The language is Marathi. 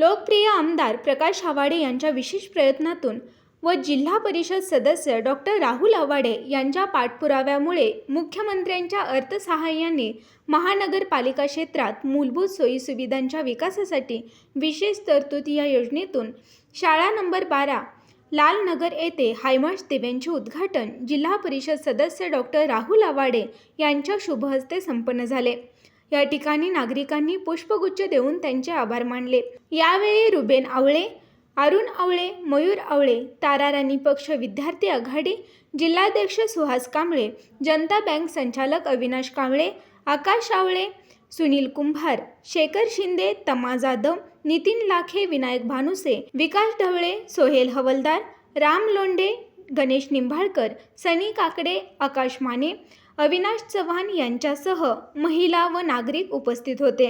लोकप्रिय आमदार प्रकाश आवाडे यांच्या विशेष प्रयत्नातून व जिल्हा परिषद सदस्य डॉक्टर राहुल आवाडे यांच्या पाठपुराव्यामुळे मुख्यमंत्र्यांच्या अर्थसहाय्याने महानगरपालिका क्षेत्रात मूलभूत सोयीसुविधांच्या विकासासाठी विशेष तरतूद या योजनेतून शाळा नंबर 12 लालनगर येथे हायमास्ट दिव्यांचे उद्घाटन जिल्हा परिषद सदस्य डॉक्टर राहुल आवाडे यांच्या शुभहस्ते संपन्न झाले। या ठिकाणी नागरिकांनी पुष्पगुच्छ देऊन त्यांचे आभार मानले। यावेळी रुबेन आवळे, अरुण आवळे, मयूर आवळे, ताराराणी पक्ष विद्यार्थी आघाडी जिल्हाध्यक्ष सुहास कांबळे, जनता बँक संचालक अविनाश कांबळे, आकाश आवळे, सुनील कुंभार, शेखर शिंदे, तमा जाधव, नितीन लाखे, विनायक भानुसे, विकास ढवळे, सोहेल हवलदार, राम लोंढे, गणेश निंबाळकर, सनी काकडे, आकाश माने, अविनाश चव्हाण यांच्यासह महिला व नागरिक उपस्थित होते।